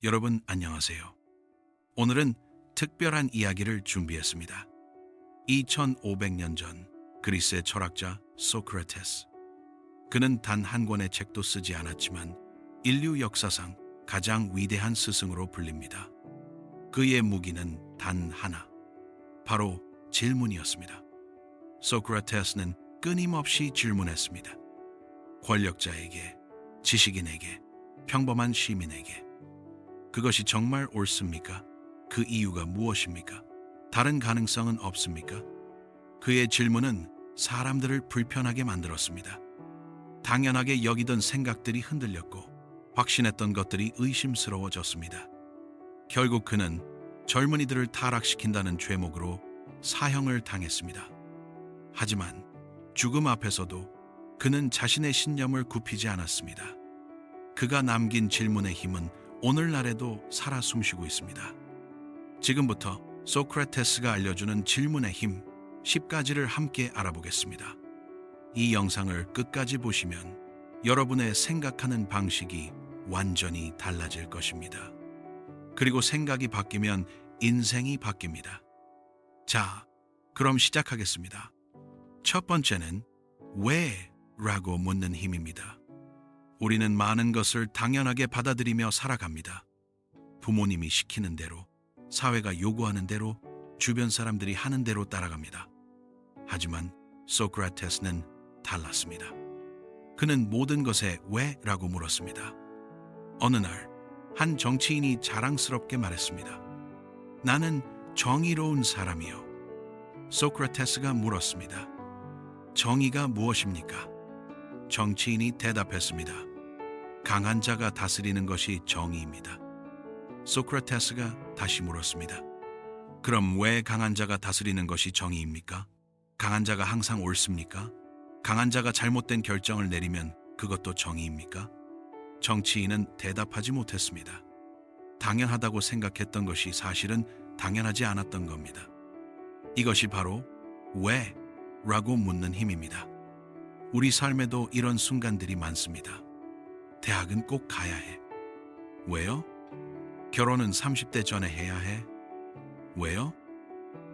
여러분 안녕하세요. 오늘은 특별한 이야기를 준비했습니다. 2500년 전 그리스의 철학자 소크라테스. 그는 단 한 권의 책도 쓰지 않았지만 인류 역사상 가장 위대한 스승으로 불립니다. 그의 무기는 단 하나, 바로 질문이었습니다. 소크라테스는 끊임없이 질문했습니다. 권력자에게, 지식인에게, 평범한 시민에게. 그것이 정말 옳습니까? 그 이유가 무엇입니까? 다른 가능성은 없습니까? 그의 질문은 사람들을 불편하게 만들었습니다. 당연하게 여기던 생각들이 흔들렸고 확신했던 것들이 의심스러워졌습니다. 결국 그는 젊은이들을 타락시킨다는 죄목으로 사형을 당했습니다. 하지만 죽음 앞에서도 그는 자신의 신념을 굽히지 않았습니다. 그가 남긴 질문의 힘은 오늘날에도 살아 숨쉬고 있습니다. 지금부터 소크라테스가 알려주는 질문의 힘 10가지를 함께 알아보겠습니다. 이 영상을 끝까지 보시면 여러분의 생각하는 방식이 완전히 달라질 것입니다. 그리고 생각이 바뀌면 인생이 바뀝니다. 자, 그럼 시작하겠습니다. 첫 번째는 왜? 라고 묻는 힘입니다. 우리는 많은 것을 당연하게 받아들이며 살아갑니다. 부모님이 시키는 대로, 사회가 요구하는 대로, 주변 사람들이 하는 대로 따라갑니다. 하지만 소크라테스는 달랐습니다. 그는 모든 것에 왜? 라고 물었습니다. 어느 날, 한 정치인이 자랑스럽게 말했습니다. 나는 정의로운 사람이요. 소크라테스가 물었습니다. 정의가 무엇입니까? 정치인이 대답했습니다. 강한 자가 다스리는 것이 정의입니다. 소크라테스가 다시 물었습니다. 그럼 왜 강한 자가 다스리는 것이 정의입니까? 강한 자가 항상 옳습니까? 강한 자가 잘못된 결정을 내리면 그것도 정의입니까? 정치인은 대답하지 못했습니다. 당연하다고 생각했던 것이 사실은 당연하지 않았던 겁니다. 이것이 바로 왜? 라고 묻는 힘입니다. 우리 삶에도 이런 순간들이 많습니다. 대학은 꼭 가야 해. 왜요? 결혼은 30대 전에 해야 해. 왜요?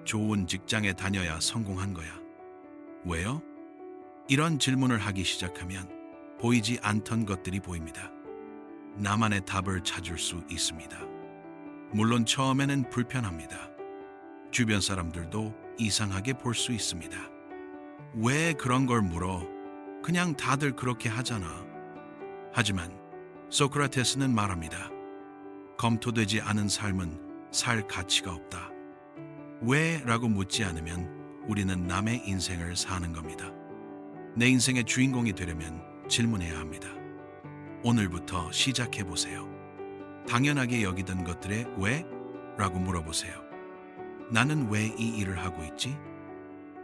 좋은 직장에 다녀야 성공한 거야. 왜요? 이런 질문을 하기 시작하면 보이지 않던 것들이 보입니다. 나만의 답을 찾을 수 있습니다. 물론 처음에는 불편합니다. 주변 사람들도 이상하게 볼 수 있습니다. 왜 그런 걸 물어? 그냥 다들 그렇게 하잖아. 하지만 소크라테스는 말합니다. 검토되지 않은 삶은 살 가치가 없다. 왜? 라고 묻지 않으면 우리는 남의 인생을 사는 겁니다. 내 인생의 주인공이 되려면 질문해야 합니다. 오늘부터 시작해 보세요. 당연하게 여기던 것들에 왜? 라고 물어보세요. 나는 왜 이 일을 하고 있지?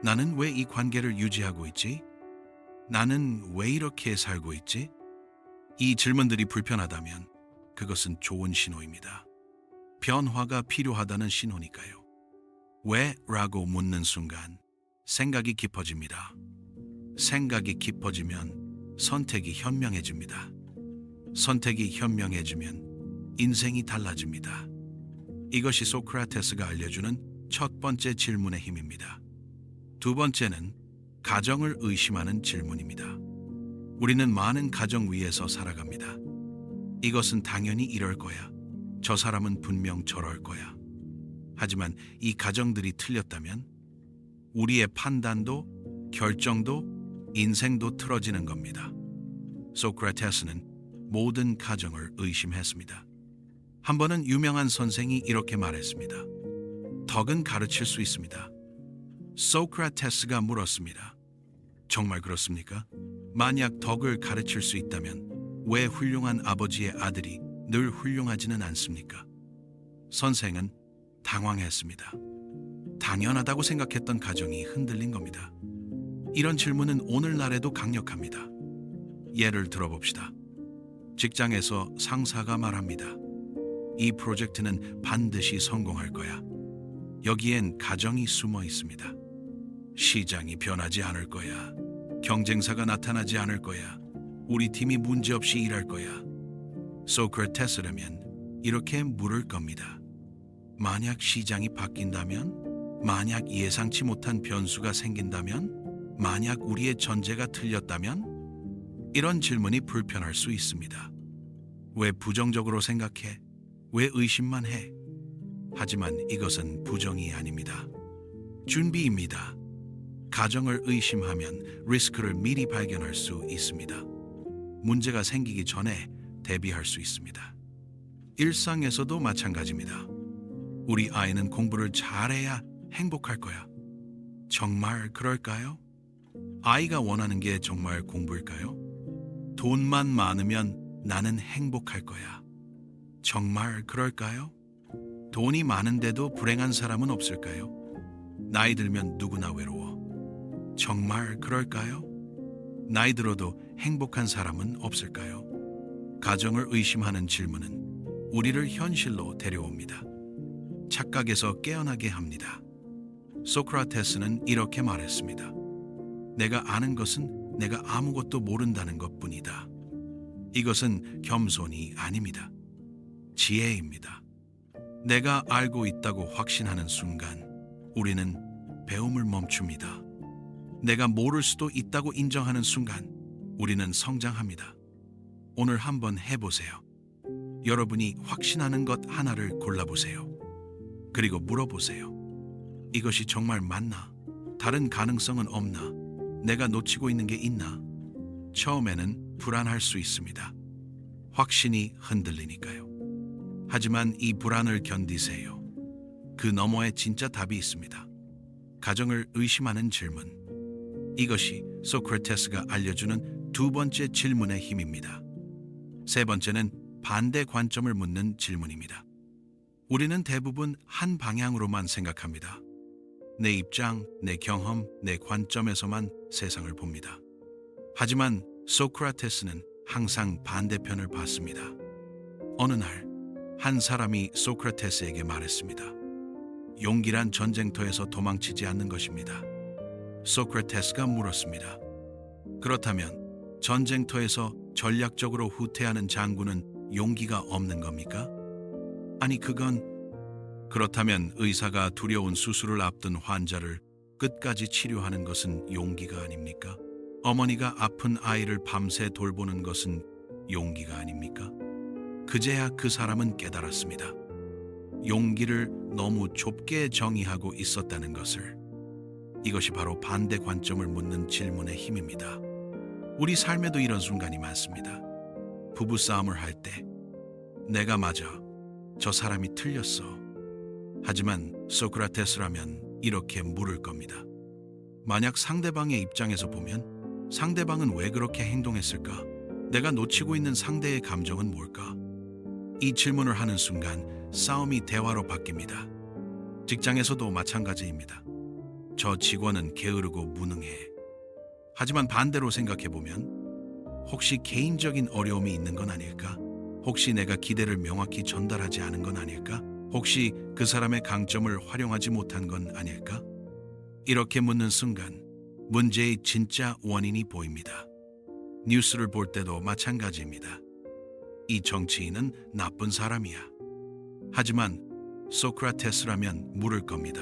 나는 왜 이 관계를 유지하고 있지? 나는 왜 이렇게 살고 있지? 이 질문들이 불편하다면 그것은 좋은 신호입니다. 변화가 필요하다는 신호니까요. 왜? 라고 묻는 순간 생각이 깊어집니다. 생각이 깊어지면 선택이 현명해집니다. 선택이 현명해지면 인생이 달라집니다. 이것이 소크라테스가 알려주는 첫 번째 질문의 힘입니다. 두 번째는 가정을 의심하는 질문입니다. 우리는 많은 가정 위에서 살아갑니다. 이것은 당연히 이럴 거야. 저 사람은 분명 저럴 거야. 하지만 이 가정들이 틀렸다면 우리의 판단도, 결정도, 인생도 틀어지는 겁니다. 소크라테스는 모든 가정을 의심했습니다. 한 번은 유명한 선생이 이렇게 말했습니다. 덕은 가르칠 수 있습니다. 소크라테스가 물었습니다. 정말 그렇습니까? 만약 덕을 가르칠 수 있다면 왜 훌륭한 아버지의 아들이 늘 훌륭하지는 않습니까? 선생은 당황했습니다. 당연하다고 생각했던 가정이 흔들린 겁니다. 이런 질문은 오늘날에도 강력합니다. 예를 들어봅시다. 직장에서 상사가 말합니다. 이 프로젝트는 반드시 성공할 거야. 여기엔 가정이 숨어 있습니다. 시장이 변하지 않을 거야. 경쟁사가 나타나지 않을 거야. 우리 팀이 문제없이 일할 거야. 소크라테스라면 이렇게 물을 겁니다. 만약 시장이 바뀐다면? 만약 예상치 못한 변수가 생긴다면? 만약 우리의 전제가 틀렸다면? 이런 질문이 불편할 수 있습니다. 왜 부정적으로 생각해? 왜 의심만 해? 하지만 이것은 부정이 아닙니다. 준비입니다. 가정을 의심하면 리스크를 미리 발견할 수 있습니다. 문제가 생기기 전에 대비할 수 있습니다. 일상에서도 마찬가지입니다. 우리 아이는 공부를 잘해야 행복할 거야. 정말 그럴까요? 아이가 원하는 게 정말 공부일까요? 돈만 많으면 나는 행복할 거야. 정말 그럴까요? 돈이 많은데도 불행한 사람은 없을까요? 나이 들면 누구나 외로워. 정말 그럴까요? 나이 들어도 행복한 사람은 없을까요? 가정을 의심하는 질문은 우리를 현실로 데려옵니다. 착각에서 깨어나게 합니다. 소크라테스는 이렇게 말했습니다. 내가 아는 것은 내가 아무것도 모른다는 것뿐이다. 이것은 겸손이 아닙니다. 지혜입니다. 내가 알고 있다고 확신하는 순간 우리는 배움을 멈춥니다. 내가 모를 수도 있다고 인정하는 순간 우리는 성장합니다. 오늘 한번 해보세요. 여러분이 확신하는 것 하나를 골라보세요. 그리고 물어보세요. 이것이 정말 맞나? 다른 가능성은 없나? 내가 놓치고 있는 게 있나? 처음에는 불안할 수 있습니다. 확신이 흔들리니까요. 하지만 이 불안을 견디세요. 그 너머에 진짜 답이 있습니다. 가정을 의심하는 질문. 이것이 소크라테스가 알려주는 두 번째 질문의 힘입니다. 세 번째는 반대 관점을 묻는 질문입니다. 우리는 대부분 한 방향으로만 생각합니다. 내 입장, 내 경험, 내 관점에서만 세상을 봅니다. 하지만 소크라테스는 항상 반대편을 봤습니다. 어느 날 한 사람이 소크라테스에게 말했습니다. 용기란 전쟁터에서 도망치지 않는 것입니다. 소크라테스가 물었습니다. 그렇다면 전쟁터에서 전략적으로 후퇴하는 장군은 용기가 없는 겁니까? 아니 그렇다면 의사가 두려운 수술을 앞둔 환자를 끝까지 치료하는 것은 용기가 아닙니까? 어머니가 아픈 아이를 밤새 돌보는 것은 용기가 아닙니까? 그제야 그 사람은 깨달았습니다. 용기를 너무 좁게 정의하고 있었다는 것을. 이것이 바로 반대 관점을 묻는 질문의 힘입니다. 우리 삶에도 이런 순간이 많습니다. 부부싸움을 할 때 내가 맞아, 저 사람이 틀렸어. 하지만 소크라테스라면 이렇게 물을 겁니다. 만약 상대방의 입장에서 보면 상대방은 왜 그렇게 행동했을까? 내가 놓치고 있는 상대의 감정은 뭘까? 이 질문을 하는 순간 싸움이 대화로 바뀝니다. 직장에서도 마찬가지입니다. 저 직원은 게으르고 무능해. 하지만 반대로 생각해보면 혹시 개인적인 어려움이 있는 건 아닐까? 혹시 내가 기대를 명확히 전달하지 않은 건 아닐까? 혹시 그 사람의 강점을 활용하지 못한 건 아닐까? 이렇게 묻는 순간 문제의 진짜 원인이 보입니다. 뉴스를 볼 때도 마찬가지입니다. 이 정치인은 나쁜 사람이야. 하지만 소크라테스라면 물을 겁니다.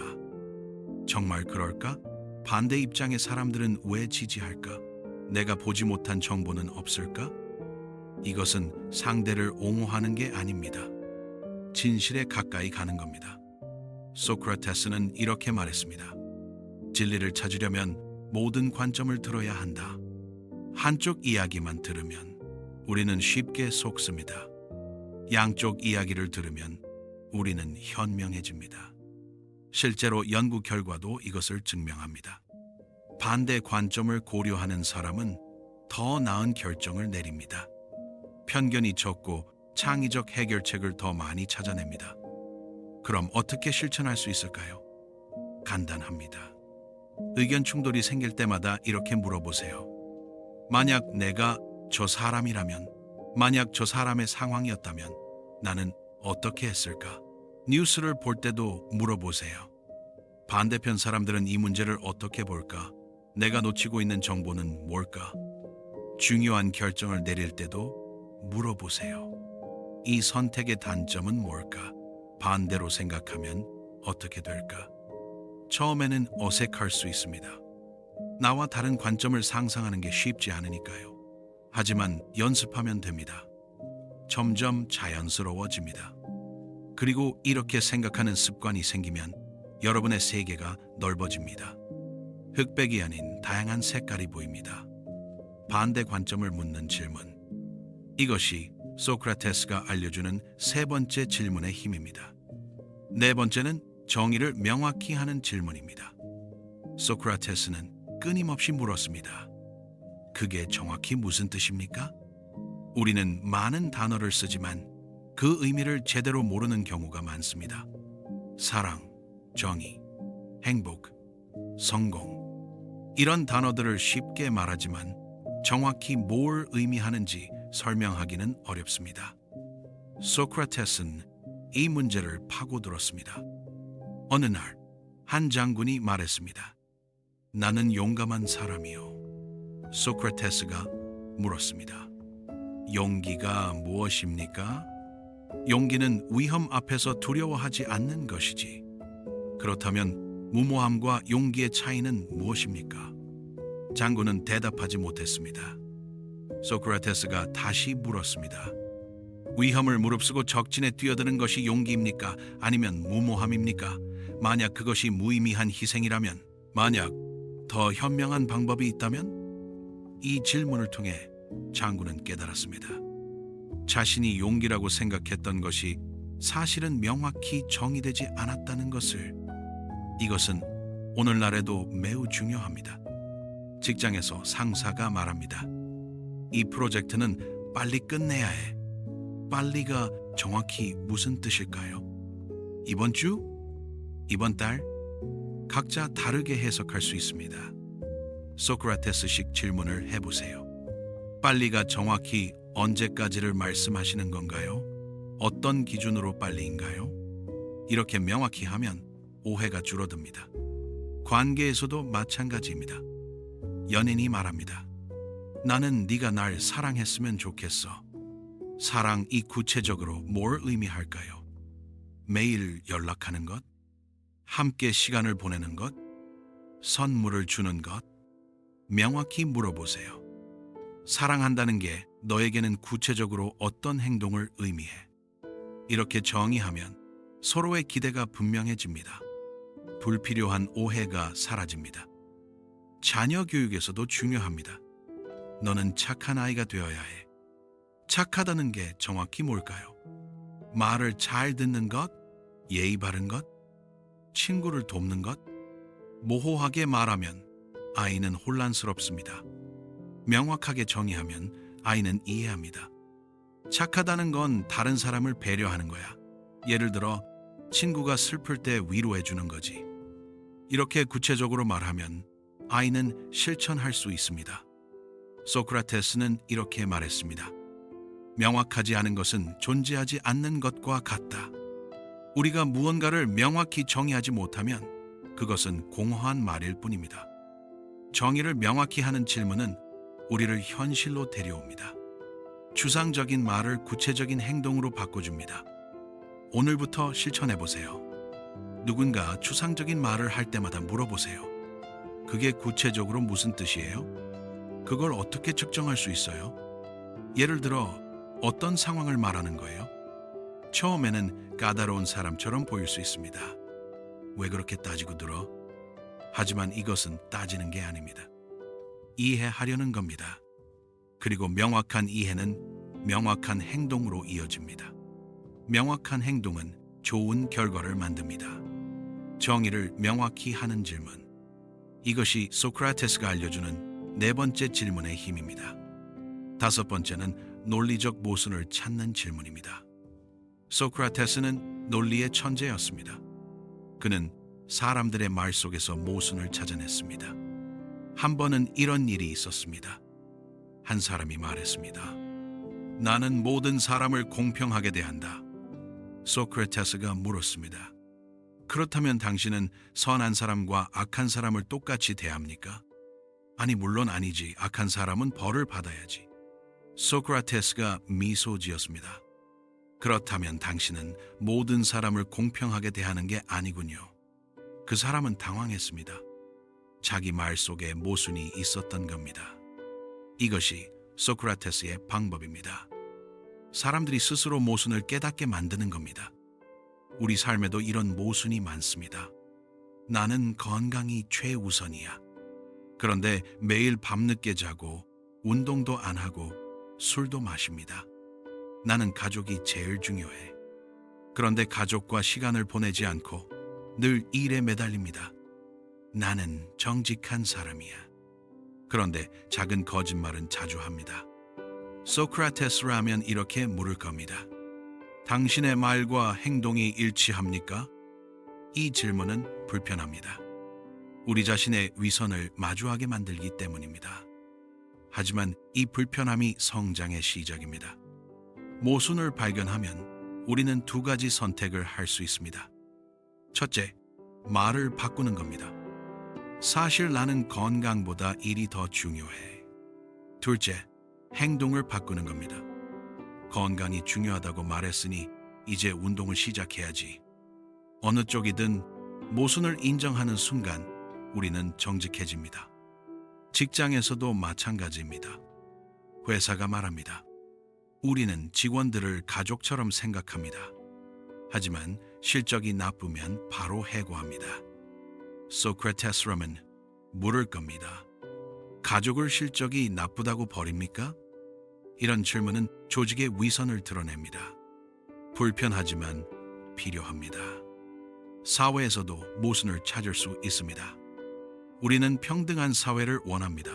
정말 그럴까? 반대 입장의 사람들은 왜 지지할까? 내가 보지 못한 정보는 없을까? 이것은 상대를 옹호하는 게 아닙니다. 진실에 가까이 가는 겁니다. 소크라테스는 이렇게 말했습니다. 진리를 찾으려면 모든 관점을 들어야 한다. 한쪽 이야기만 들으면 우리는 쉽게 속습니다. 양쪽 이야기를 들으면 우리는 현명해집니다. 실제로 연구 결과도 이것을 증명합니다. 반대 관점을 고려하는 사람은 더 나은 결정을 내립니다. 편견이 적고 창의적 해결책을 더 많이 찾아냅니다. 그럼 어떻게 실천할 수 있을까요? 간단합니다. 의견 충돌이 생길 때마다 이렇게 물어보세요. 만약 내가 저 사람이라면, 만약 저 사람의 상황이었다면 나는 어떻게 했을까? 뉴스를 볼 때도 물어보세요. 반대편 사람들은 이 문제를 어떻게 볼까? 내가 놓치고 있는 정보는 뭘까? 중요한 결정을 내릴 때도 물어보세요. 이 선택의 단점은 뭘까? 반대로 생각하면 어떻게 될까? 처음에는 어색할 수 있습니다. 나와 다른 관점을 상상하는 게 쉽지 않으니까요. 하지만 연습하면 됩니다. 점점 자연스러워집니다. 그리고 이렇게 생각하는 습관이 생기면 여러분의 세계가 넓어집니다. 흑백이 아닌 다양한 색깔이 보입니다. 반대 관점을 묻는 질문. 이것이 소크라테스가 알려주는 세 번째 질문의 힘입니다. 네 번째는 정의를 명확히 하는 질문입니다. 소크라테스는 끊임없이 물었습니다. 그게 정확히 무슨 뜻입니까? 우리는 많은 단어를 쓰지만 그 의미를 제대로 모르는 경우가 많습니다. 사랑, 정의, 행복, 성공. 이런 단어들을 쉽게 말하지만 정확히 뭘 의미하는지 설명하기는 어렵습니다. 소크라테스는 이 문제를 파고들었습니다. 어느 날, 한 장군이 말했습니다. 나는 용감한 사람이요. 소크라테스가 물었습니다. 용기가 무엇입니까? 용기는 위험 앞에서 두려워하지 않는 것이지. 그렇다면 무모함과 용기의 차이는 무엇입니까? 장군은 대답하지 못했습니다. 소크라테스가 다시 물었습니다. 위험을 무릅쓰고 적진에 뛰어드는 것이 용기입니까? 아니면 무모함입니까? 만약 그것이 무의미한 희생이라면, 만약 더 현명한 방법이 있다면? 이 질문을 통해 장군은 깨달았습니다. 자신이 용기라고 생각했던 것이 사실은 명확히 정의되지 않았다는 것을. 이것은 오늘날에도 매우 중요합니다. 직장에서 상사가 말합니다. 이 프로젝트는 빨리 끝내야 해. 빨리가 정확히 무슨 뜻일까요? 이번 주? 이번 달? 각자 다르게 해석할 수 있습니다. 소크라테스식 질문을 해보세요. 빨리가 정확히 언제까지를 말씀하시는 건가요? 어떤 기준으로 빨리인가요? 이렇게 명확히 하면 오해가 줄어듭니다. 관계에서도 마찬가지입니다. 연인이 말합니다. 나는 네가 날 사랑했으면 좋겠어. 사랑이 구체적으로 뭘 의미할까요? 매일 연락하는 것? 함께 시간을 보내는 것? 선물을 주는 것? 명확히 물어보세요. 사랑한다는 게 너에게는 구체적으로 어떤 행동을 의미해? 이렇게 정의하면 서로의 기대가 분명해집니다. 불필요한 오해가 사라집니다. 자녀 교육에서도 중요합니다. 너는 착한 아이가 되어야 해. 착하다는 게 정확히 뭘까요? 말을 잘 듣는 것? 예의 바른 것? 친구를 돕는 것? 모호하게 말하면 아이는 혼란스럽습니다. 명확하게 정의하면 아이는 이해합니다. 착하다는 건 다른 사람을 배려하는 거야. 예를 들어 친구가 슬플 때 위로해주는 거지. 이렇게 구체적으로 말하면 아이는 실천할 수 있습니다. 소크라테스는 이렇게 말했습니다. 명확하지 않은 것은 존재하지 않는 것과 같다. 우리가 무언가를 명확히 정의하지 못하면 그것은 공허한 말일 뿐입니다. 정의를 명확히 하는 질문은 우리를 현실로 데려옵니다. 추상적인 말을 구체적인 행동으로 바꿔줍니다. 오늘부터 실천해보세요. 누군가 추상적인 말을 할 때마다 물어보세요. 그게 구체적으로 무슨 뜻이에요? 그걸 어떻게 측정할 수 있어요? 예를 들어 어떤 상황을 말하는 거예요? 처음에는 까다로운 사람처럼 보일 수 있습니다. 왜 그렇게 따지고 들어? 하지만 이것은 따지는 게 아닙니다. 이해하려는 겁니다. 그리고 명확한 이해는 명확한 행동으로 이어집니다. 명확한 행동은 좋은 결과를 만듭니다. 정의를 명확히 하는 질문. 이것이 소크라테스가 알려주는 네 번째 질문의 힘입니다. 다섯 번째는 논리적 모순을 찾는 질문입니다. 소크라테스는 논리의 천재였습니다. 그는 사람들의 말 속에서 모순을 찾아냈습니다. 한 번은 이런 일이 있었습니다. 한 사람이 말했습니다. 나는 모든 사람을 공평하게 대한다. 소크라테스가 물었습니다. 그렇다면 당신은 선한 사람과 악한 사람을 똑같이 대합니까? 아니, 물론 아니지. 악한 사람은 벌을 받아야지. 소크라테스가 미소 지었습니다. 그렇다면 당신은 모든 사람을 공평하게 대하는 게 아니군요. 그 사람은 당황했습니다. 자기 말 속에 모순이 있었던 겁니다. 이것이 소크라테스의 방법입니다. 사람들이 스스로 모순을 깨닫게 만드는 겁니다. 우리 삶에도 이런 모순이 많습니다. 나는 건강이 최우선이야. 그런데 매일 밤늦게 자고 운동도 안 하고 술도 마십니다. 나는 가족이 제일 중요해. 그런데 가족과 시간을 보내지 않고 늘 일에 매달립니다. 나는 정직한 사람이야. 그런데 작은 거짓말은 자주 합니다. 소크라테스라면 이렇게 물을 겁니다. 당신의 말과 행동이 일치합니까? 이 질문은 불편합니다. 우리 자신의 위선을 마주하게 만들기 때문입니다. 하지만 이 불편함이 성장의 시작입니다. 모순을 발견하면 우리는 두 가지 선택을 할 수 있습니다. 첫째, 말을 바꾸는 겁니다. 사실 나는 건강보다 일이 더 중요해. 둘째, 행동을 바꾸는 겁니다. 건강이 중요하다고 말했으니 이제 운동을 시작해야지. 어느 쪽이든 모순을 인정하는 순간 우리는 정직해집니다. 직장에서도 마찬가지입니다. 회사가 말합니다. 우리는 직원들을 가족처럼 생각합니다. 하지만 실적이 나쁘면 바로 해고합니다. 소크라테스라면 물을 겁니다. 가족을 실적이 나쁘다고 버립니까? 이런 질문은 조직의 위선을 드러냅니다. 불편하지만 필요합니다. 사회에서도 모순을 찾을 수 있습니다. 우리는 평등한 사회를 원합니다.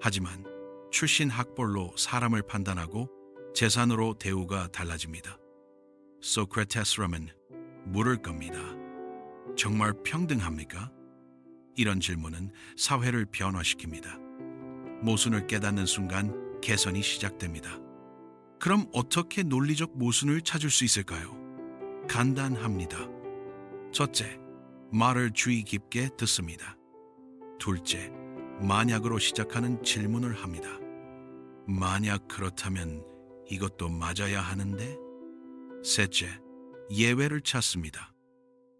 하지만 출신 학벌로 사람을 판단하고 재산으로 대우가 달라집니다. 소크라테스라면 물을 겁니다. 정말 평등합니까? 이런 질문은 사회를 변화시킵니다. 모순을 깨닫는 순간 개선이 시작됩니다. 그럼 어떻게 논리적 모순을 찾을 수 있을까요? 간단합니다. 첫째, 말을 주의 깊게 듣습니다. 둘째, 만약으로 시작하는 질문을 합니다. 만약 그렇다면 이것도 맞아야 하는데? 셋째, 예외를 찾습니다.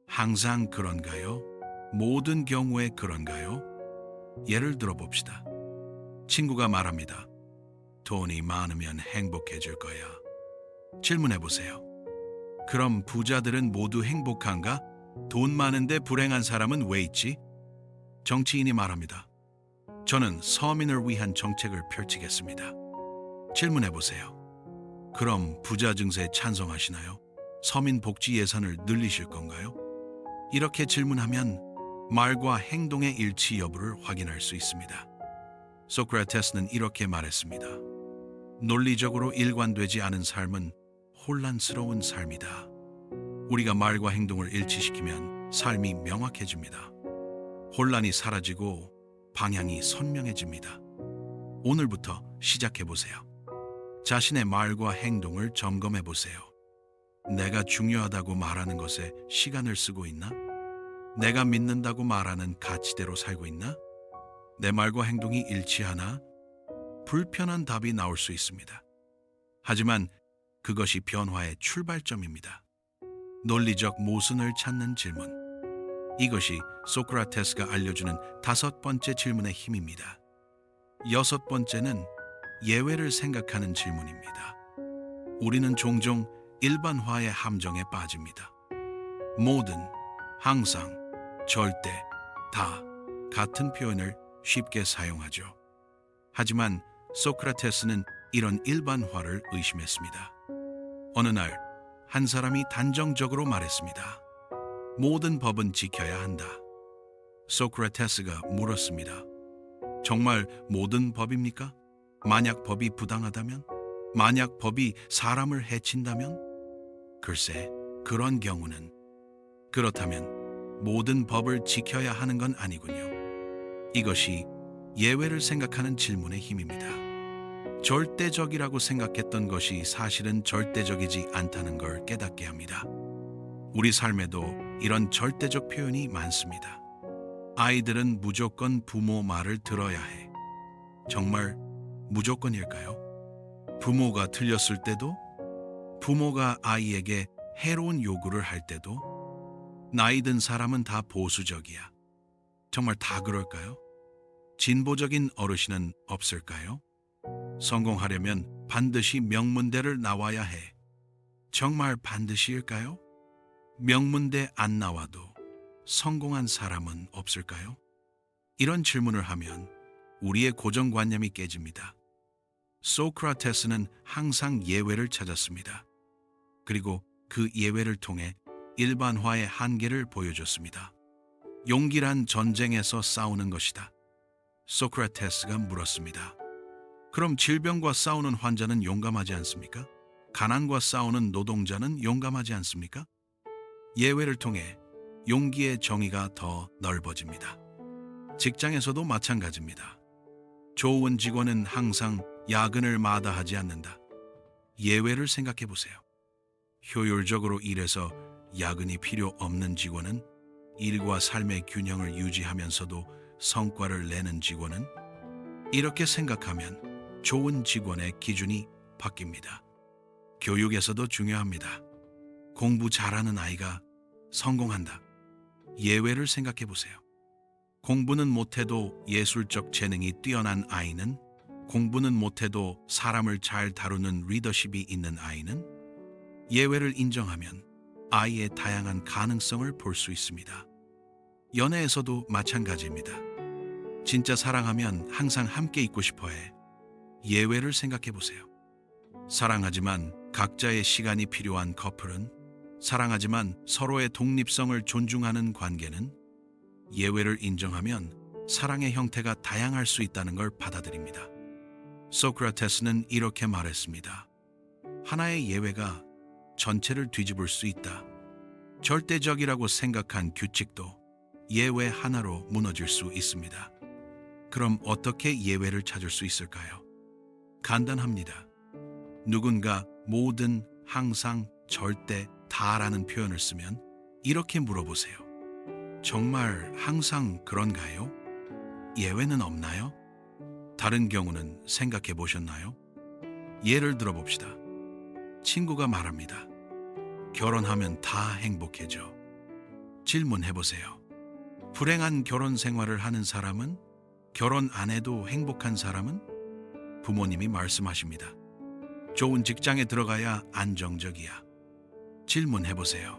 항상 그런가요? 모든 경우에 그런가요? 예를 들어 봅시다. 친구가 말합니다. 돈이 많으면 행복해질 거야. 질문해 보세요. 그럼 부자들은 모두 행복한가? 돈 많은데 불행한 사람은 왜 있지? 정치인이 말합니다. 저는 서민을 위한 정책을 펼치겠습니다. 질문해 보세요. 그럼 부자 증세에 찬성하시나요? 서민 복지 예산을 늘리실 건가요? 이렇게 질문하면 말과 행동의 일치 여부를 확인할 수 있습니다. 소크라테스는 이렇게 말했습니다. 논리적으로 일관되지 않은 삶은 혼란스러운 삶이다. 우리가 말과 행동을 일치시키면 삶이 명확해집니다. 혼란이 사라지고 방향이 선명해집니다. 오늘부터 시작해 보세요. 자신의 말과 행동을 점검해 보세요. 내가 중요하다고 말하는 것에 시간을 쓰고 있나? 내가 믿는다고 말하는 가치대로 살고 있나? 내 말과 행동이 일치하나? 불편한 답이 나올 수 있습니다. 하지만 그것이 변화의 출발점입니다. 논리적 모순을 찾는 질문. 이것이 소크라테스가 알려주는 5번째 질문의 힘입니다. 6번째는 예외를 생각하는 질문입니다. 우리는 종종 일반화의 함정에 빠집니다. 모든, 항상, 절대, 다 같은 표현을 쉽게 사용하죠. 하지만 소크라테스는 이런 일반화를 의심했습니다. 어느 날 한 사람이 단정적으로 말했습니다. 모든 법은 지켜야 한다. 소크라테스가 물었습니다. 정말 모든 법입니까? 만약 법이 부당하다면? 만약 법이 사람을 해친다면? 글쎄, 그런 경우는. 그렇다면 모든 법을 지켜야 하는 건 아니군요. 이것이 예외를 생각하는 질문의 힘입니다. 절대적이라고 생각했던 것이 사실은 절대적이지 않다는 걸 깨닫게 합니다. 우리 삶에도 이런 절대적 표현이 많습니다. 아이들은 무조건 부모 말을 들어야 해. 정말 무조건일까요? 부모가 틀렸을 때도? 부모가 아이에게 해로운 요구를 할 때도 나이 든 사람은 다 보수적이야. 정말 다 그럴까요? 진보적인 어르신은 없을까요? 성공하려면 반드시 명문대를 나와야 해. 정말 반드시일까요? 명문대 안 나와도 성공한 사람은 없을까요? 이런 질문을 하면 우리의 고정관념이 깨집니다. 소크라테스는 항상 예외를 찾았습니다. 그리고 그 예외를 통해 일반화의 한계를 보여줬습니다. 용기란 전쟁에서 싸우는 것이다. 소크라테스가 물었습니다. 그럼 질병과 싸우는 환자는 용감하지 않습니까? 가난과 싸우는 노동자는 용감하지 않습니까? 예외를 통해 용기의 정의가 더 넓어집니다. 직장에서도 마찬가지입니다. 좋은 직원은 항상 야근을 마다하지 않는다. 예외를 생각해 보세요. 효율적으로 일해서 야근이 필요 없는 직원은, 일과 삶의 균형을 유지하면서도 성과를 내는 직원은, 이렇게 생각하면 좋은 직원의 기준이 바뀝니다. 교육에서도 중요합니다. 공부 잘하는 아이가 성공한다. 예외를 생각해 보세요. 공부는 못해도 예술적 재능이 뛰어난 아이는, 공부는 못해도 사람을 잘 다루는 리더십이 있는 아이는, 예외를 인정하면 아이의 다양한 가능성을 볼 수 있습니다. 연애에서도 마찬가지입니다. 진짜 사랑하면 항상 함께 있고 싶어해. 예외를 생각해 보세요. 사랑하지만 각자의 시간이 필요한 커플은, 사랑하지만 서로의 독립성을 존중하는 관계는, 예외를 인정하면 사랑의 형태가 다양할 수 있다는 걸 받아들입니다. 소크라테스는 이렇게 말했습니다. 하나의 예외가 전체를 뒤집을 수 있다. 절대적이라고 생각한 규칙도 예외 하나로 무너질 수 있습니다. 그럼 어떻게 예외를 찾을 수 있을까요? 간단합니다. 누군가 모든, 항상, 절대, 다라는 표현을 쓰면 이렇게 물어보세요. 정말 항상 그런가요? 예외는 없나요? 다른 경우는 생각해 보셨나요? 예를 들어 봅시다. 친구가 말합니다. 결혼하면 다 행복해져. 질문해 보세요. 불행한 결혼 생활을 하는 사람은? 결혼 안 해도 행복한 사람은? 부모님이 말씀하십니다. 좋은 직장에 들어가야 안정적이야. 질문해 보세요.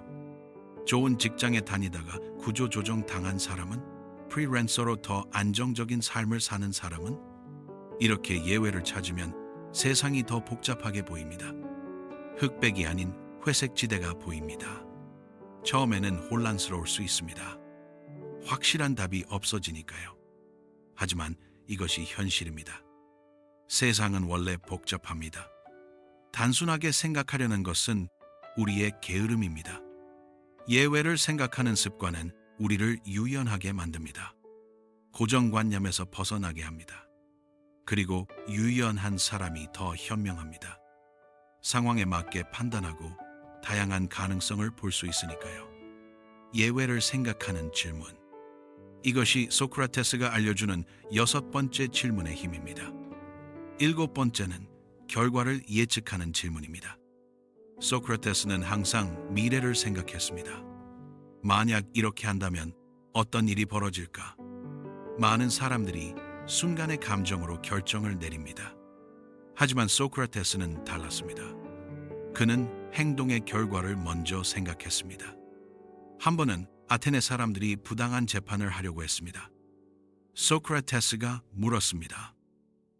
좋은 직장에 다니다가 구조조정 당한 사람은? 프리랜서로 더 안정적인 삶을 사는 사람은? 이렇게 예외를 찾으면 세상이 더 복잡하게 보입니다. 흑백이 아닌 회색 지대가 보입니다. 처음에는 혼란스러울 수 있습니다. 확실한 답이 없어지니까요. 하지만 이것이 현실입니다. 세상은 원래 복잡합니다. 단순하게 생각하려는 것은 우리의 게으름입니다. 예외를 생각하는 습관은 우리를 유연하게 만듭니다. 고정관념에서 벗어나게 합니다. 그리고 유연한 사람이 더 현명합니다. 상황에 맞게 판단하고 다양한 가능성을 볼 수 있으니까요. 예외를 생각하는 질문. 이것이 소크라테스가 알려주는 6번째 질문의 힘입니다. 7번째는 결과를 예측하는 질문입니다. 소크라테스는 항상 미래를 생각했습니다. 만약 이렇게 한다면 어떤 일이 벌어질까? 많은 사람들이 순간의 감정으로 결정을 내립니다. 하지만 소크라테스는 달랐습니다. 그는 행동의 결과를 먼저 생각했습니다. 한 번은 아테네 사람들이 부당한 재판을 하려고 했습니다. 소크라테스가 물었습니다.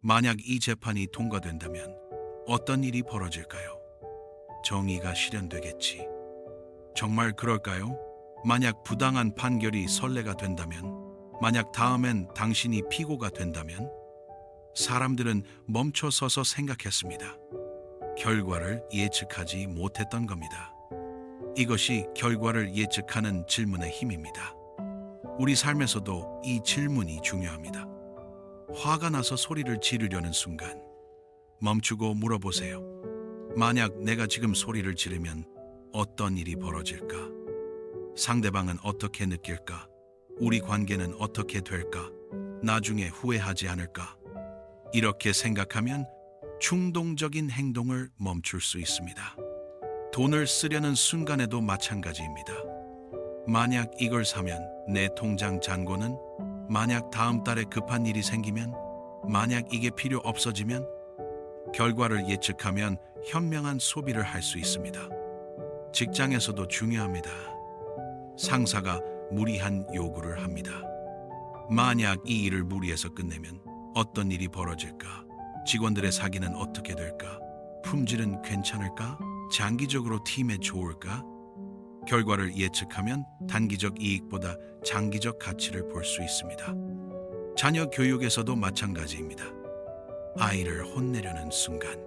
만약 이 재판이 통과된다면 어떤 일이 벌어질까요? 정의가 실현되겠지. 정말 그럴까요? 만약 부당한 판결이 선례가 된다면, 만약 다음엔 당신이 피고가 된다면? 사람들은 멈춰서서 생각했습니다. 결과를 예측하지 못했던 겁니다. 이것이 결과를 예측하는 질문의 힘입니다. 우리 삶에서도 이 질문이 중요합니다. 화가 나서 소리를 지르려는 순간 멈추고 물어보세요. 만약 내가 지금 소리를 지르면 어떤 일이 벌어질까? 상대방은 어떻게 느낄까? 우리 관계는 어떻게 될까? 나중에 후회하지 않을까? 이렇게 생각하면 충동적인 행동을 멈출 수 있습니다. 돈을 쓰려는 순간에도 마찬가지입니다. 만약 이걸 사면 내 통장 잔고는, 만약 다음 달에 급한 일이 생기면, 만약 이게 필요 없어지면, 결과를 예측하면 현명한 소비를 할 수 있습니다. 직장에서도 중요합니다. 상사가 무리한 요구를 합니다. 만약 이 일을 무리해서 끝내면 어떤 일이 벌어질까? 직원들의 사기는 어떻게 될까? 품질은 괜찮을까? 장기적으로 팀에 좋을까? 결과를 예측하면 단기적 이익보다 장기적 가치를 볼 수 있습니다. 자녀 교육에서도 마찬가지입니다. 아이를 혼내려는 순간,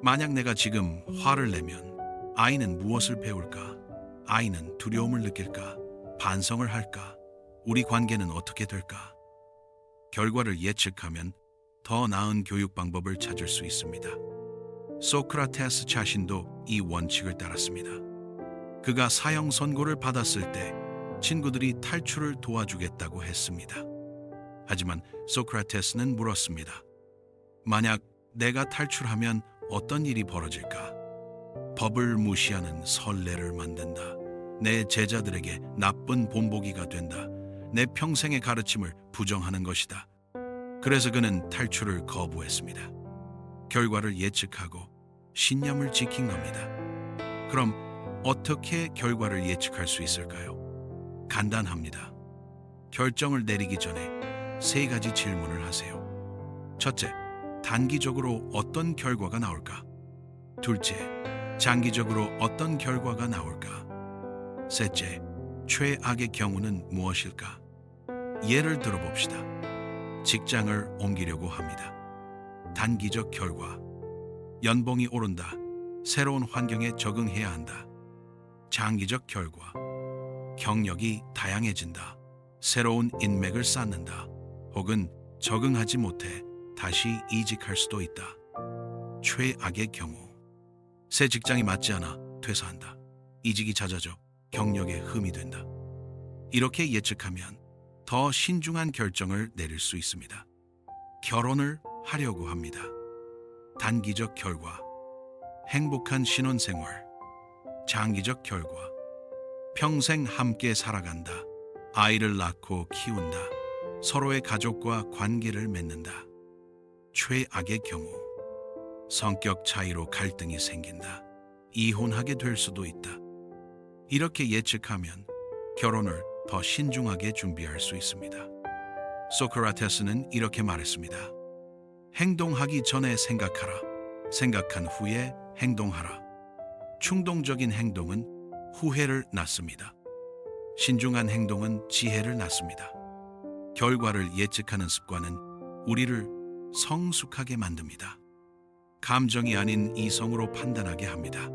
만약 내가 지금 화를 내면 아이는 무엇을 배울까? 아이는 두려움을 느낄까? 반성을 할까? 우리 관계는 어떻게 될까? 결과를 예측하면 더 나은 교육 방법을 찾을 수 있습니다. 소크라테스 자신도 이 원칙을 따랐습니다. 그가 사형 선고를 받았을 때 친구들이 탈출을 도와주겠다고 했습니다. 하지만 소크라테스는 물었습니다. 만약 내가 탈출하면 어떤 일이 벌어질까? 법을 무시하는 선례를 만든다. 내 제자들에게 나쁜 본보기가 된다. 내 평생의 가르침을 부정하는 것이다. 그래서 그는 탈출을 거부했습니다. 결과를 예측하고 신념을 지킨 겁니다. 그럼 어떻게 결과를 예측할 수 있을까요? 간단합니다. 결정을 내리기 전에 3가지 질문을 하세요. 첫째, 단기적으로 어떤 결과가 나올까? 둘째, 장기적으로 어떤 결과가 나올까? 셋째, 최악의 경우는 무엇일까? 예를 들어봅시다. 직장을 옮기려고 합니다. 단기적 결과, 연봉이 오른다. 새로운 환경에 적응해야 한다. 장기적 결과, 경력이 다양해진다. 새로운 인맥을 쌓는다. 혹은 적응하지 못해 다시 이직할 수도 있다. 최악의 경우, 새 직장이 맞지 않아 퇴사한다. 이직이 잦아져 경력에 흠이 된다. 이렇게 예측하면 더 신중한 결정을 내릴 수 있습니다. 결혼을 하려고 합니다. 단기적 결과, 행복한 신혼생활. 장기적 결과, 평생 함께 살아간다. 아이를 낳고 키운다. 서로의 가족과 관계를 맺는다. 최악의 경우, 성격 차이로 갈등이 생긴다. 이혼하게 될 수도 있다. 이렇게 예측하면 결혼을 더 신중하게 준비할 수 있습니다. 소크라테스는 이렇게 말했습니다. 행동하기 전에 생각하라. 생각한 후에 행동하라. 충동적인 행동은 후회를 낳습니다. 신중한 행동은 지혜를 낳습니다. 결과를 예측하는 습관은 우리를 성숙하게 만듭니다. 감정이 아닌 이성으로 판단하게 합니다.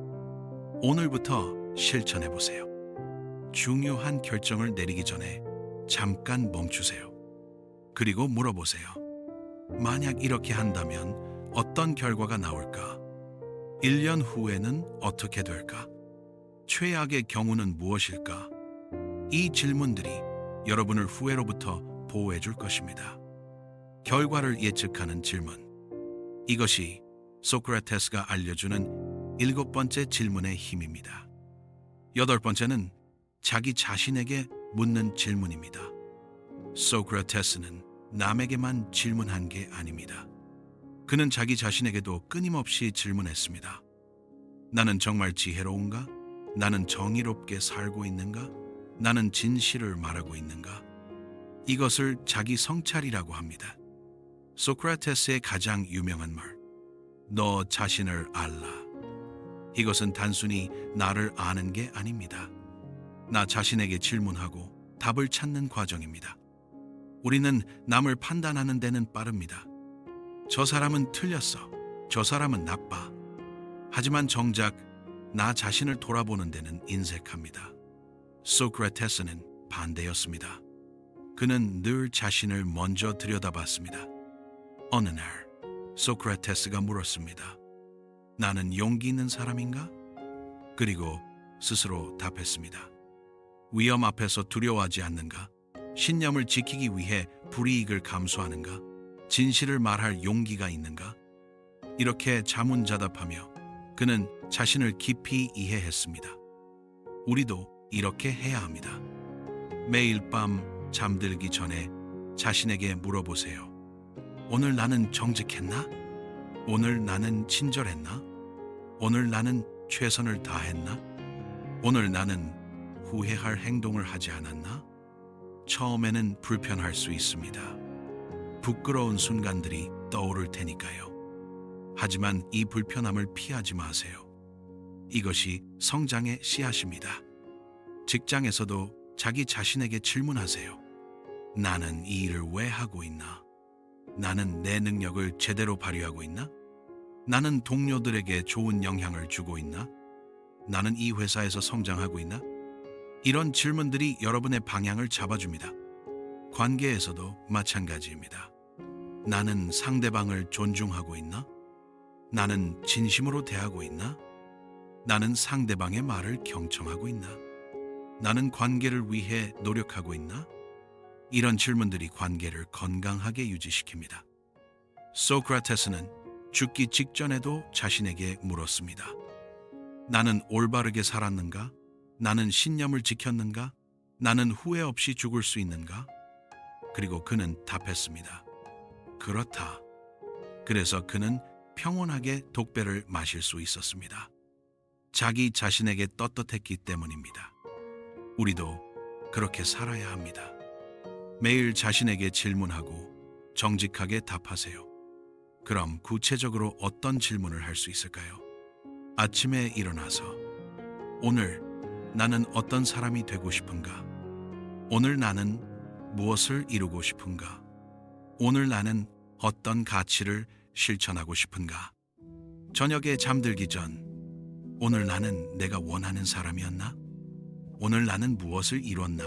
오늘부터 실천해 보세요. 중요한 결정을 내리기 전에 잠깐 멈추세요. 그리고 물어보세요. 만약 이렇게 한다면 어떤 결과가 나올까? 1년 후에는 어떻게 될까? 최악의 경우는 무엇일까? 이 질문들이 여러분을 후회로부터 보호해 줄 것입니다. 결과를 예측하는 질문. 이것이 소크라테스가 알려주는 7번째 질문의 힘입니다. 8번째는 자기 자신에게 묻는 질문입니다. 소크라테스는 남에게만 질문한 게 아닙니다. 그는 자기 자신에게도 끊임없이 질문했습니다. 나는 정말 지혜로운가? 나는 정의롭게 살고 있는가? 나는 진실을 말하고 있는가? 이것을 자기 성찰이라고 합니다. 소크라테스의 가장 유명한 말, 너 자신을 알라. 이것은 단순히 나를 아는 게 아닙니다. 나 자신에게 질문하고 답을 찾는 과정입니다. 우리는 남을 판단하는 데는 빠릅니다. 저 사람은 틀렸어. 저 사람은 나빠. 하지만 정작 나 자신을 돌아보는 데는 인색합니다. 소크라테스는 반대였습니다. 그는 늘 자신을 먼저 들여다봤습니다. 어느 날 소크라테스가 물었습니다. 나는 용기 있는 사람인가? 그리고 스스로 답했습니다. 위험 앞에서 두려워하지 않는가? 신념을 지키기 위해 불이익을 감수하는가? 진실을 말할 용기가 있는가? 이렇게 자문자답하며 그는 자신을 깊이 이해했습니다. 우리도 이렇게 해야 합니다. 매일 밤 잠들기 전에 자신에게 물어보세요. 오늘 나는 정직했나? 오늘 나는 친절했나? 오늘 나는 최선을 다했나? 오늘 나는 후회할 행동을 하지 않았나? 처음에는 불편할 수 있습니다. 부끄러운 순간들이 떠오를 테니까요. 하지만 이 불편함을 피하지 마세요. 이것이 성장의 씨앗입니다. 직장에서도 자기 자신에게 질문하세요. 나는 이 일을 왜 하고 있나? 나는 내 능력을 제대로 발휘하고 있나? 나는 동료들에게 좋은 영향을 주고 있나? 나는 이 회사에서 성장하고 있나? 이런 질문들이 여러분의 방향을 잡아줍니다. 관계에서도 마찬가지입니다. 나는 상대방을 존중하고 있나? 나는 진심으로 대하고 있나? 나는 상대방의 말을 경청하고 있나? 나는 관계를 위해 노력하고 있나? 이런 질문들이 관계를 건강하게 유지시킵니다. 소크라테스는 죽기 직전에도 자신에게 물었습니다. 나는 올바르게 살았는가? 나는 신념을 지켰는가? 나는 후회 없이 죽을 수 있는가? 그리고 그는 답했습니다. 그렇다. 그래서 그는 평온하게 독배를 마실 수 있었습니다. 자기 자신에게 떳떳했기 때문입니다. 우리도 그렇게 살아야 합니다. 매일 자신에게 질문하고 정직하게 답하세요. 그럼 구체적으로 어떤 질문을 할 수 있을까요? 아침에 일어나서 오늘 나는 어떤 사람이 되고 싶은가? 오늘 나는 무엇을 이루고 싶은가? 오늘 나는 어떤 가치를 실천하고 싶은가? 저녁에 잠들기 전 오늘 나는 내가 원하는 사람이었나? 오늘 나는 무엇을 이뤘나?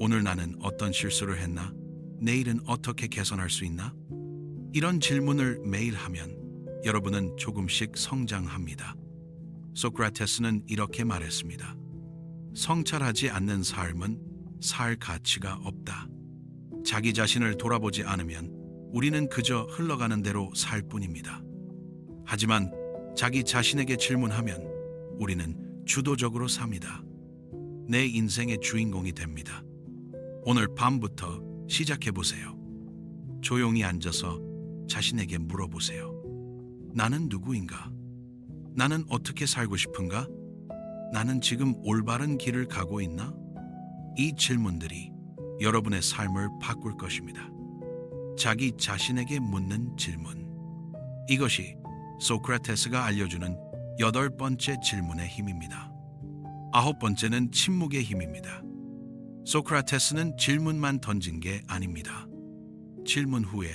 오늘 나는 어떤 실수를 했나? 내일은 어떻게 개선할 수 있나? 이런 질문을 매일 하면 여러분은 조금씩 성장합니다. 소크라테스는 이렇게 말했습니다. 성찰하지 않는 삶은 살 가치가 없다. 자기 자신을 돌아보지 않으면 우리는 그저 흘러가는 대로 살 뿐입니다. 하지만 자기 자신에게 질문하면 우리는 주도적으로 삽니다. 내 인생의 주인공이 됩니다. 오늘 밤부터 시작해보세요. 조용히 앉아서 자신에게 물어보세요. 나는 누구인가? 나는 어떻게 살고 싶은가? 나는 지금 올바른 길을 가고 있나? 이 질문들이 여러분의 삶을 바꿀 것입니다. 자기 자신에게 묻는 질문. 이것이 소크라테스가 알려주는 8번째 질문의 힘입니다. 9번째는 침묵의 힘입니다. 소크라테스는 질문만 던진 게 아닙니다. 질문 후에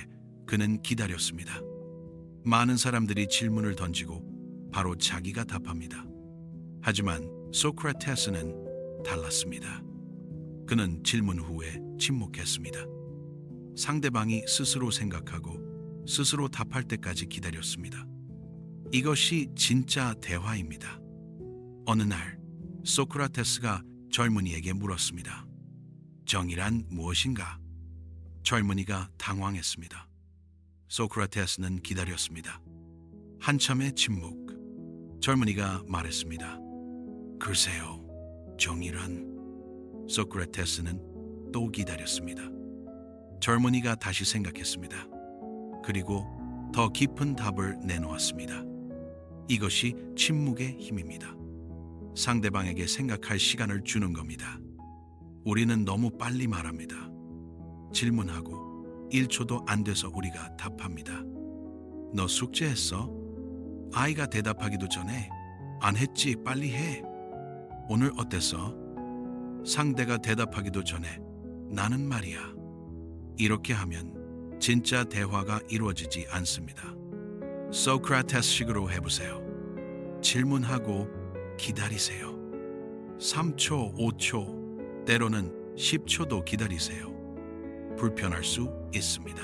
그는 기다렸습니다. 많은 사람들이 질문을 던지고 바로 자기가 답합니다. 하지만 소크라테스는 달랐습니다. 그는 질문 후에 침묵했습니다. 상대방이 스스로 생각하고 스스로 답할 때까지 기다렸습니다. 이것이 진짜 대화입니다. 어느 날 소크라테스가 젊은이에게 물었습니다. 정의란 무엇인가? 젊은이가 당황했습니다. 소크라테스는 기다렸습니다. 한참의 침묵. 젊은이가 말했습니다. 글쎄요, 정의란. 소크라테스는 또 기다렸습니다. 젊은이가 다시 생각했습니다. 그리고 더 깊은 답을 내놓았습니다. 이것이 침묵의 힘입니다. 상대방에게 생각할 시간을 주는 겁니다. 우리는 너무 빨리 말합니다. 질문하고 1초도 안 돼서 우리가 답합니다. 너 숙제했어? 아이가 대답하기도 전에 안 했지, 빨리 해. 오늘 어땠어? 상대가 대답하기도 전에 나는 말이야. 이렇게 하면 진짜 대화가 이루어지지 않습니다. 소크라테스식으로 해보세요. 질문하고 기다리세요. 3초, 5초, 때로는 10초도 기다리세요. 불편할 수 있습니다.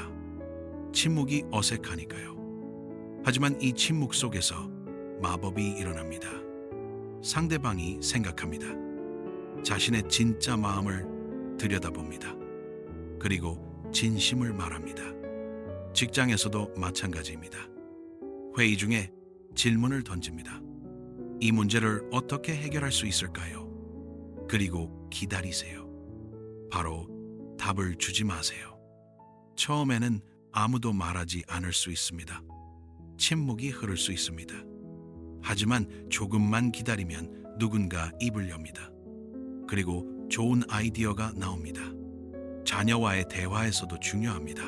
침묵이 어색하니까요. 하지만 이 침묵 속에서 마법이 일어납니다. 상대방이 생각합니다. 자신의 진짜 마음을 들여다봅니다. 그리고 진심을 말합니다. 직장에서도 마찬가지입니다. 회의 중에 질문을 던집니다. 이 문제를 어떻게 해결할 수 있을까요? 그리고 기다리세요. 바로 답을 주지 마세요. 처음에는 아무도 말하지 않을 수 있습니다. 침묵이 흐를 수 있습니다. 하지만 조금만 기다리면 누군가 입을 엽니다. 그리고 좋은 아이디어가 나옵니다. 자녀와의 대화에서도 중요합니다.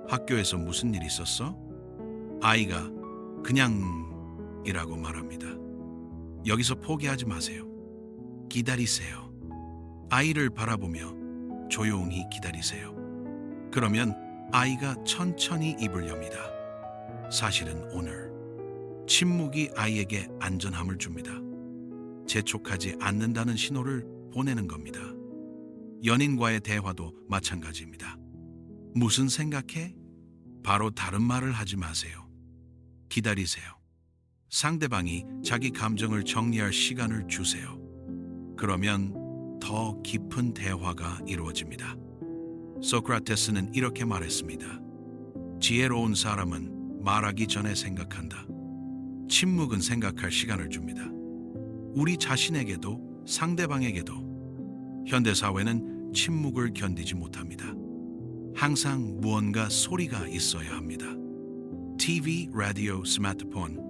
학교에서 무슨 일 있었어? 아이가 그냥 이라고 말합니다. 여기서 포기하지 마세요. 기다리세요. 아이를 바라보며 조용히 기다리세요. 그러면 아이가 천천히 입을 엽니다. 사실은 오늘 침묵이 아이에게 안전함을 줍니다. 재촉하지 않는다는 신호를 보내는 겁니다. 연인과의 대화도 마찬가지입니다. 무슨 생각해? 바로 다른 말을 하지 마세요. 기다리세요. 상대방이 자기 감정을 정리할 시간을 주세요. 그러면 더 깊은 대화가 이루어집니다. 소크라테스는 이렇게 말했습니다. 지혜로운 사람은 말하기 전에 생각한다. 침묵은 생각할 시간을 줍니다. 우리 자신에게도 상대방에게도 현대사회는 침묵을 견디지 못합니다. 항상 무언가 소리가 있어야 합니다. TV, 라디오, 스마트폰.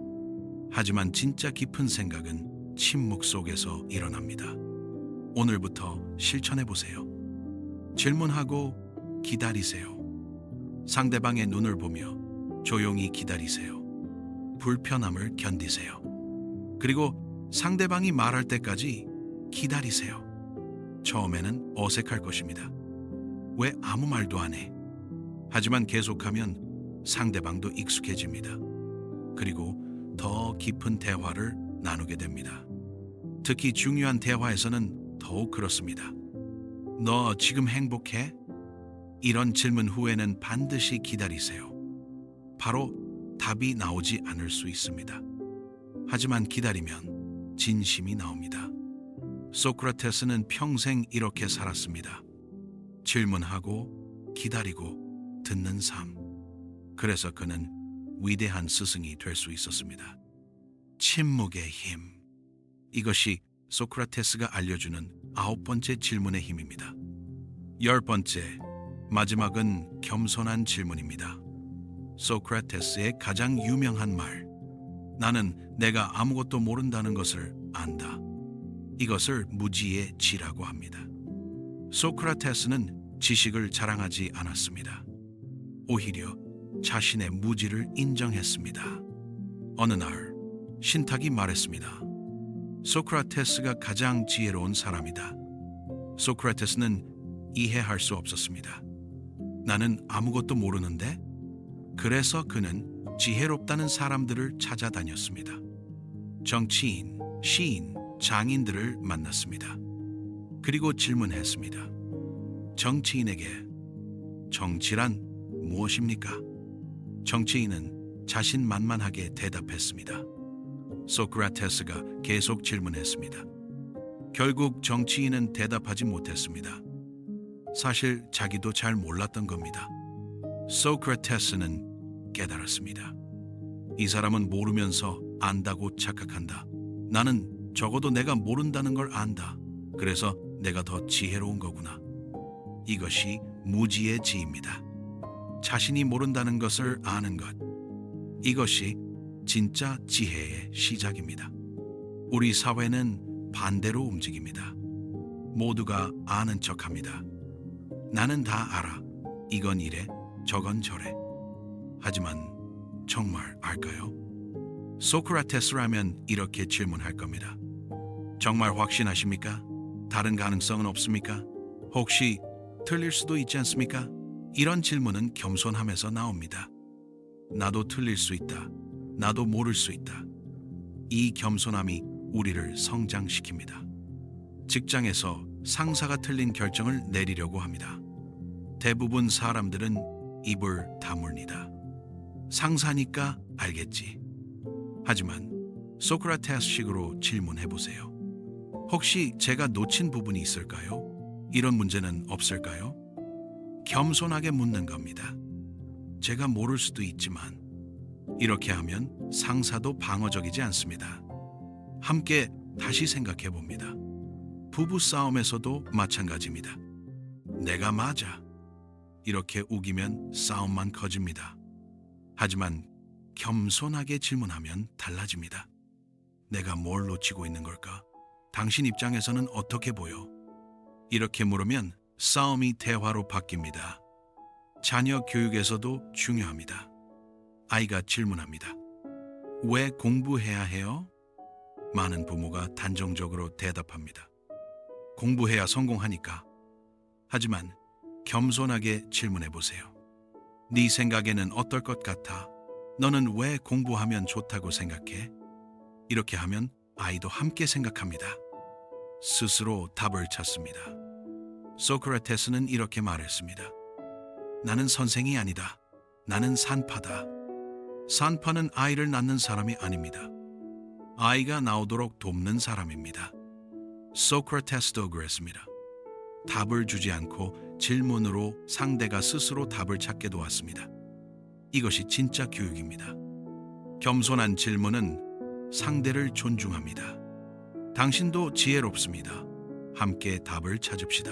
하지만 진짜 깊은 생각은 침묵 속에서 일어납니다. 오늘부터 실천해 보세요. 질문하고 기다리세요. 상대방의 눈을 보며 조용히 기다리세요. 불편함을 견디세요. 그리고 상대방이 말할 때까지 기다리세요. 처음에는 어색할 것입니다. 왜 아무 말도 안 해? 하지만 계속하면 상대방도 익숙해집니다. 그리고 더 깊은 대화를 나누게 됩니다. 특히 중요한 대화에서는 더욱 그렇습니다. 너 지금 행복해? 이런 질문 후에는 반드시 기다리세요. 바로 답이 나오지 않을 수 있습니다. 하지만 기다리면 진심이 나옵니다. 소크라테스는 평생 이렇게 살았습니다. 질문하고 기다리고 듣는 삶. 그래서 그는 위대한 스승이 될 수 있었습니다. 침묵의 힘. 이것이 소크라테스가 알려주는 9번째 질문의 힘입니다. 10번째, 마지막은 겸손한 질문입니다. 소크라테스의 가장 유명한 말. 나는 내가 아무것도 모른다는 것을 안다. 이것을 무지의 지라고 합니다. 소크라테스는 지식을 자랑하지 않았습니다. 오히려 자신의 무지를 인정했습니다. 어느 날 신탁이 말했습니다. 소크라테스가 가장 지혜로운 사람이다. 소크라테스는 이해할 수 없었습니다. 나는 아무것도 모르는데? 그래서 그는 지혜롭다는 사람들을 찾아다녔습니다. 정치인, 시인, 장인들을 만났습니다. 그리고 질문했습니다. 정치인에게 정치란 무엇입니까? 정치인은 자신만만하게 대답했습니다. 소크라테스가 계속 질문했습니다. 결국 정치인은 대답하지 못했습니다. 사실 자기도 잘 몰랐던 겁니다. 소크라테스는 깨달았습니다. 이 사람은 모르면서 안다고 착각한다. 나는 적어도 내가 모른다는 걸 안다. 그래서 내가 더 지혜로운 거구나. 이것이 무지의 지입니다. 자신이 모른다는 것을 아는 것. 이것이 진짜 지혜의 시작입니다. 우리 사회는 반대로 움직입니다. 모두가 아는 척합니다. 나는 다 알아. 이건 이래, 저건 저래. 하지만 정말 알까요? 소크라테스라면 이렇게 질문할 겁니다. 정말 확신하십니까? 다른 가능성은 없습니까? 혹시 틀릴 수도 있지 않습니까? 이런 질문은 겸손함에서 나옵니다. 나도 틀릴 수 있다. 나도 모를 수 있다. 이 겸손함이 우리를 성장시킵니다. 직장에서 상사가 틀린 결정을 내리려고 합니다. 대부분 사람들은 입을 다물니다. 상사니까 알겠지. 하지만 소크라테스식으로 질문해 보세요. 혹시 제가 놓친 부분이 있을까요? 이런 문제는 없을까요? 겸손하게 묻는 겁니다. 제가 모를 수도 있지만 이렇게 하면 상사도 방어적이지 않습니다. 함께 다시 생각해 봅니다. 부부 싸움에서도 마찬가지입니다. 내가 맞아. 이렇게 우기면 싸움만 커집니다. 하지만 겸손하게 질문하면 달라집니다. 내가 뭘 놓치고 있는 걸까? 당신 입장에서는 어떻게 보여? 이렇게 물으면 싸움이 대화로 바뀝니다. 자녀 교육에서도 중요합니다. 아이가 질문합니다. 왜 공부해야 해요? 많은 부모가 단정적으로 대답합니다. 공부해야 성공하니까. 하지만 겸손하게 질문해 보세요. 네 생각에는 어떨 것 같아? 너는 왜 공부하면 좋다고 생각해? 이렇게 하면 아이도 함께 생각합니다. 스스로 답을 찾습니다. 소크라테스는 이렇게 말했습니다. 나는 선생이 아니다. 나는 산파다. 산파는 아이를 낳는 사람이 아닙니다. 아이가 나오도록 돕는 사람입니다. 소크라테스도 그랬습니다. 답을 주지 않고 질문으로 상대가 스스로 답을 찾게 도왔습니다. 이것이 진짜 교육입니다. 겸손한 질문은 상대를 존중합니다. 당신도 지혜롭습니다. 함께 답을 찾읍시다.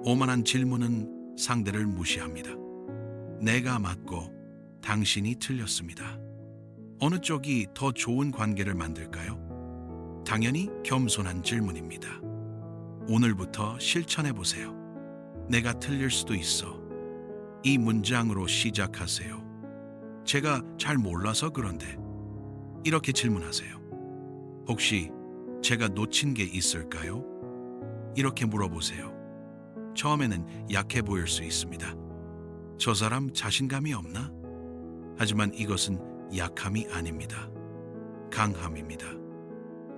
오만한 질문은 상대를 무시합니다. 내가 맞고 당신이 틀렸습니다. 어느 쪽이 더 좋은 관계를 만들까요? 당연히 겸손한 질문입니다. 오늘부터 실천해 보세요. 내가 틀릴 수도 있어. 이 문장으로 시작하세요. 제가 잘 몰라서 그런데. 이렇게 질문하세요. 혹시 제가 놓친 게 있을까요? 이렇게 물어보세요. 처음에는 약해 보일 수 있습니다. 저 사람 자신감이 없나? 하지만 이것은 약함이 아닙니다. 강함입니다.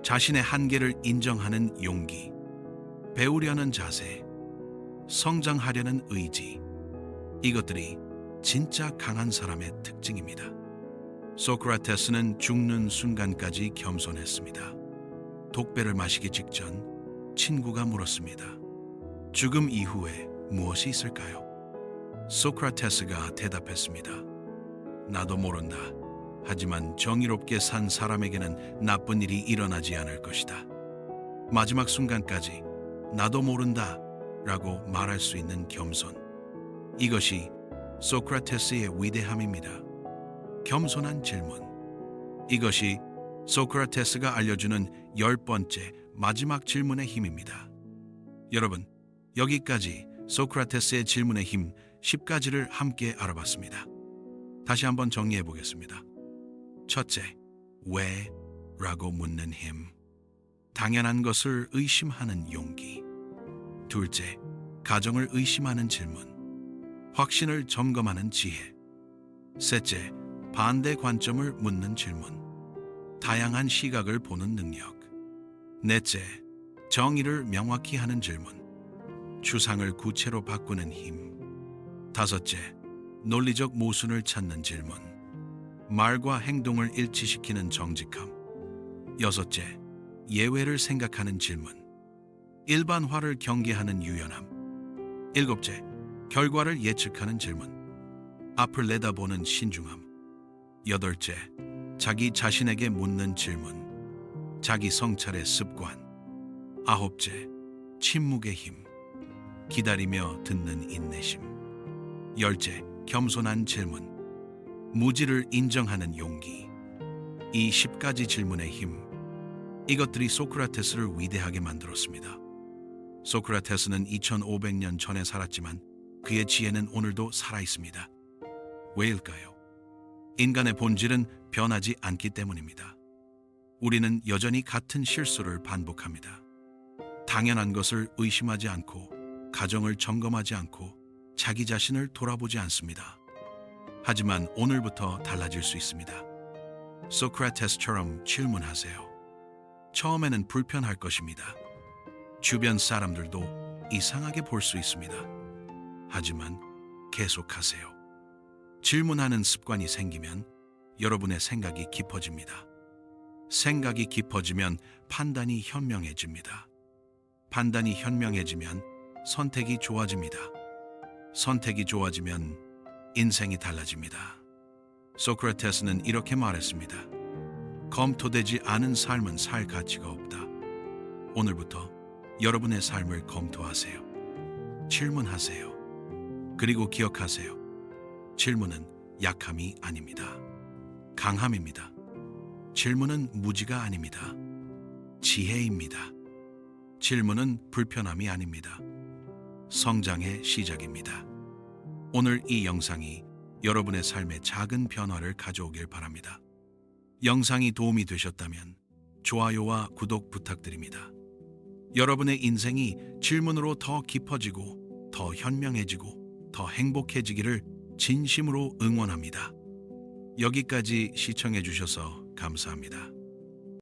자신의 한계를 인정하는 용기, 배우려는 자세, 성장하려는 의지, 이것들이 진짜 강한 사람의 특징입니다. 소크라테스는 죽는 순간까지 겸손했습니다. 독배를 마시기 직전 친구가 물었습니다. 죽음 이후에 무엇이 있을까요? 소크라테스가 대답했습니다. 나도 모른다. 하지만 정의롭게 산 사람에게는 나쁜 일이 일어나지 않을 것이다. 마지막 순간까지 나도 모른다 라고 말할 수 있는 겸손. 이것이 소크라테스의 위대함입니다. 겸손한 질문. 이것이 소크라테스가 알려주는 10번째 마지막 질문의 힘입니다. 여러분, 여기까지 소크라테스의 질문의 힘 10가지를 함께 알아봤습니다. 다시 한번 정리해 보겠습니다. 첫째, 왜? 라고 묻는 힘. 당연한 것을 의심하는 용기. 둘째, 가정을 의심하는 질문. 확신을 점검하는 지혜. 셋째, 반대 관점을 묻는 질문. 다양한 시각을 보는 능력. 넷째, 정의를 명확히 하는 질문. 추상을 구체로 바꾸는 힘. 다섯째, 논리적 모순을 찾는 질문. 말과 행동을 일치시키는 정직함. 여섯째, 예외를 생각하는 질문. 일반화를 경계하는 유연함. 일곱째, 결과를 예측하는 질문. 앞을 내다보는 신중함. 여덟째, 자기 자신에게 묻는 질문. 자기 성찰의 습관. 아홉째, 침묵의 힘. 기다리며 듣는 인내심. 열째, 겸손한 질문. 무지를 인정하는 용기. 이 10가지 질문의 힘. 이것들이 소크라테스를 위대하게 만들었습니다. 소크라테스는 2500년 전에 살았지만 그의 지혜는 오늘도 살아있습니다. 왜일까요? 인간의 본질은 변하지 않기 때문입니다. 우리는 여전히 같은 실수를 반복합니다. 당연한 것을 의심하지 않고, 가정을 점검하지 않고, 자기 자신을 돌아보지 않습니다. 하지만 오늘부터 달라질 수 있습니다. 소크라테스처럼 질문하세요. 처음에는 불편할 것입니다. 주변 사람들도 이상하게 볼 수 있습니다. 하지만 계속하세요. 질문하는 습관이 생기면 여러분의 생각이 깊어집니다. 생각이 깊어지면 판단이 현명해집니다. 판단이 현명해지면 선택이 좋아집니다. 선택이 좋아지면 인생이 달라집니다. 소크라테스는 이렇게 말했습니다. 검토되지 않은 삶은 살 가치가 없다. 오늘부터 여러분의 삶을 검토하세요. 질문하세요. 그리고 기억하세요. 질문은 약함이 아닙니다. 강함입니다. 질문은 무지가 아닙니다. 지혜입니다. 질문은 불편함이 아닙니다. 성장의 시작입니다. 오늘 이 영상이 여러분의 삶에 작은 변화를 가져오길 바랍니다. 영상이 도움이 되셨다면 좋아요와 구독 부탁드립니다. 여러분의 인생이 질문으로 더 깊어지고 더 현명해지고 더 행복해지기를 진심으로 응원합니다. 여기까지 시청해 주셔서 감사합니다.